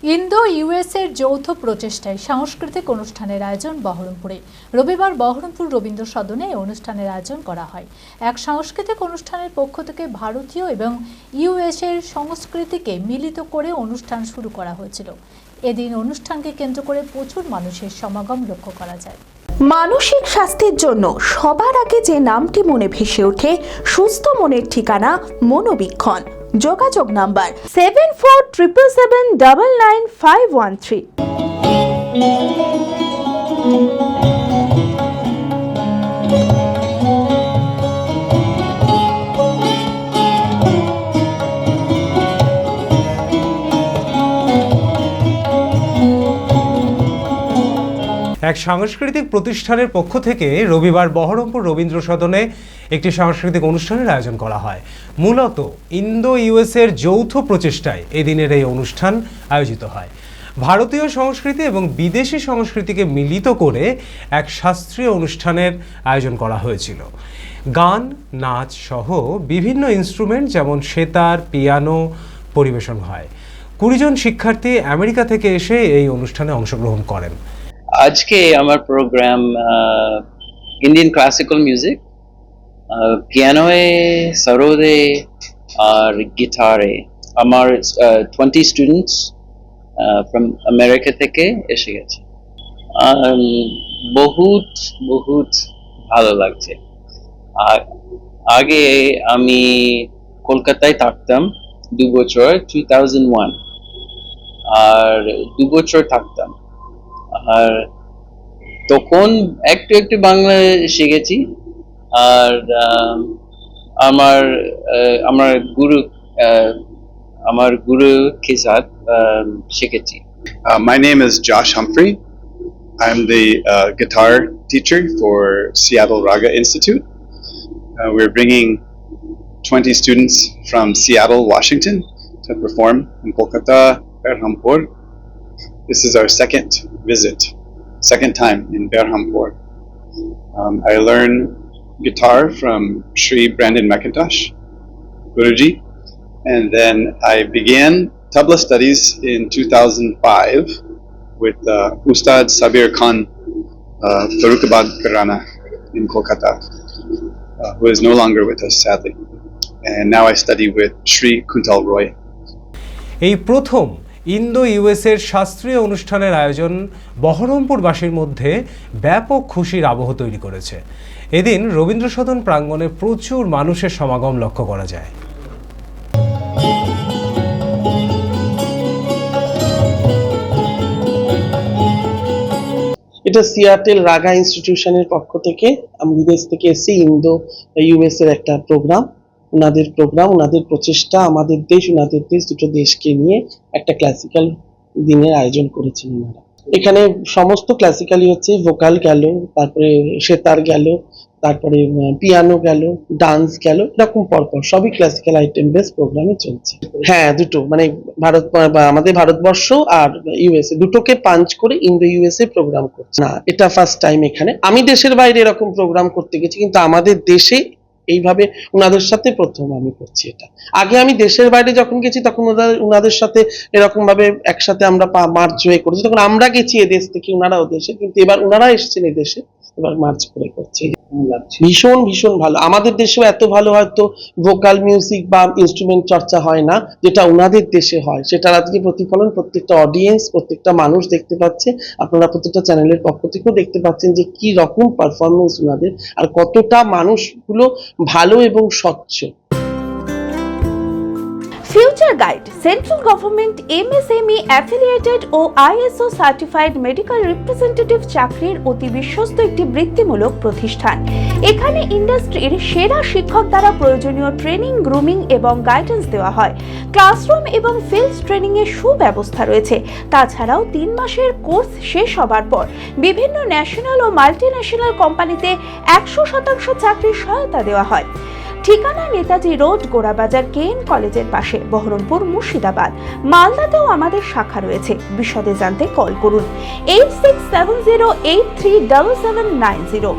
Indo ইউএসের যৌথ প্রচেষ্টায় সাংস্কৃতিক অনুষ্ঠানের আয়োজন বহরমপুরে। রবিবার বহরমপুর রবীন্দ্র সদনে এই অনুষ্ঠানের আয়োজন করা হয়। এক সাংস্কৃতিক অনুষ্ঠানের পক্ষ থেকে ভারতীয় এবং ইউএসের সংস্কৃতিকে মিলিত করে অনুষ্ঠান শুরু করা হয়েছিল। এদিন অনুষ্ঠানকে কেন্দ্র করে প্রচুর মানুষের সমাগম লক্ষ্য করা যায়। মানসিক স্বাস্থ্যের জন্য সবার আগে যে নামটি মনে ভেসে ওঠে, সুস্থ মনের ঠিকানা মনোবীক্ষণ। যোগাযোগ নাম্বার 7477799513। এক সাংস্কৃতিক প্রতিষ্ঠানের পক্ষ থেকে রবিবার বহরমপুর রবীন্দ্র সদনে একটি সাংস্কৃতিক অনুষ্ঠানের আয়োজন করা হয়। মূলত ইন্দো ইউএসের যৌথ প্রচেষ্টায় এদিনের এই অনুষ্ঠান আয়োজিত হয়। ভারতীয় সংস্কৃতি এবং বিদেশি সংস্কৃতিকে মিলিত করে এক শাস্ত্রীয় অনুষ্ঠানের আয়োজন করা হয়েছিল। গান, নাচ সহ বিভিন্ন ইনস্ট্রুমেন্ট যেমন সেতার, পিয়ানো পরিবেশন হয়। 20 জন শিক্ষার্থী আমেরিকা থেকে এসে এই অনুষ্ঠানে অংশগ্রহণ করেন। আজকে আমার প্রোগ্রাম ইন্ডিয়ান ক্লাসিক্যাল মিউজিক, পিয়ানোয়ে, সরোদে আর গিটারে। আমার 20 স্টুডেন্টস ফ্রম আমেরিকা থেকে এসে গেছে। বহুত ভালো লাগছে। আগে আমি কলকাতায় থাকতাম 2 বছর, 2001, আর 2 বছর থাকতাম। আর তখন একটু বাংলা শিখেছি, আর আমার গুরু কে সাথ শিখেছি। My name is Josh Humphrey. I'm the guitar teacher for Seattle Raga Institute. We're bringing 20 students from Seattle, Washington to perform in Kolkata, Berhampur. This is our second time in Berhampur. I learned guitar from Sri Brandon McIntosh, Guruji, and then I began tabla studies in 2005 with Ustad Sabir Khan, Farrukhabad Karana in Kolkata, who is no longer with us sadly. And now I study with Sri Kuntal Roy. এই প্রথম Indo ইউএসের শাস্ত্রীয় অনুষ্ঠানের আয়োজন বহরমপুরবাসীর মধ্যে ব্যাপক খুশির আবহ তৈরি করেছে। এদিন রবীন্দ্র সদন প্রাঙ্গণে প্রচুর মানুষের সমাগম লক্ষ্য করা যায়। এটা সিয়াটেল রাগা ইনস্টিটিউশনের পক্ষ থেকে আমি বিদেশ থেকে এসেছি। ইন্দো ইউএস এর একটা প্রোগ্রাম, ওনাদের প্রচেষ্টা, আমাদের দেশ দুটো দেশকে নিয়ে একটা ক্লাসিক্যাল দিনের আয়োজন করেছেন ওনারা। এখানে সমস্ত ক্লাসিক্যালি হচ্ছে, ভোকাল গেল, তারপরে সেতার গেল, তারপরে পিয়ানো গেল, ডান্স গেল, এরকম পরপর সবই ক্লাসিক্যাল আইটেম বেস প্রোগ্রামে চলছে। হ্যাঁ, দুটো মানে আমাদের ভারতবর্ষ আর ইউএসএ দুটোকে পাঞ্চ করে ইন্দো ইউএসএ প্রোগ্রাম করছে না, এটা ফার্স্ট টাইম এখানে। আমি দেশের বাইরে এরকম প্রোগ্রাম করতে গেছি, কিন্তু আমাদের দেশে এইভাবে ওনাদের সাথে প্রথম আমি করছি এটা। আগে আমি দেশের বাইরে যখন গেছি তখন ওনাদের সাথে এরকম ভাবে একসাথে আমরা মার্চ হয়ে করেছি, তখন আমরা গেছি এদেশ থেকে, ওনারা ওদেশে, কিন্তু এবার ওনারা এসেছেন এদেশে, এবার মার্চ করে করছে। ভীষণ ভালো। আমাদের দেশেও এত ভালো হয়তো ভোকাল মিউজিক বা ইনস্ট্রুমেন্ট চর্চা হয় না, যেটা ওনাদের দেশে হয়, সেটার আজকে প্রতিফলন প্রত্যেকটা অডিয়েন্স, প্রত্যেকটা মানুষ দেখতে পাচ্ছে। আপনারা প্রত্যেকটা চ্যানেলের পক্ষ থেকেও দেখতে পাচ্ছেন যে কি রকম পারফরমেন্স ওনাদের, আর কতটা মানুষগুলো ভালো এবং স্বচ্ছ। Future guide central government MSME affiliated ও ISO সার্টিফাইড মেডিকেল রিপ্রেজেন্টেটিভ চাকরির অতি বিশ্বস্ত একটি বৃত্তিমূলক প্রতিষ্ঠান। এখানে ইন্ডাস্ট্রির সেরা শিক্ষক দ্বারা প্রয়োজনীয় ট্রেনিং, গ্রুমিং এবং গাইডেন্স দেওয়া হয়। ক্লাসরুম এবং ফিল্ড ট্রেনিং এর সুব্যবস্থা রয়েছে। তাছাড়াও 3 মাসের কোর্স শেষ হবার পর বিভিন্ন ন্যাশনাল ও মাল্টিন্যাশনাল কোম্পানিতে 100% চাকরির সহায়তা দেওয়া হয়। ঠিকানা নেতাজি রোড, গোড়াবাজার KN কলেজের পাশে, বহরমপুর, মুর্শিদাবাদ। মালদাতেও আমাদের শাখা রয়েছে। বিশদে জানতে কল করুন 8670837790।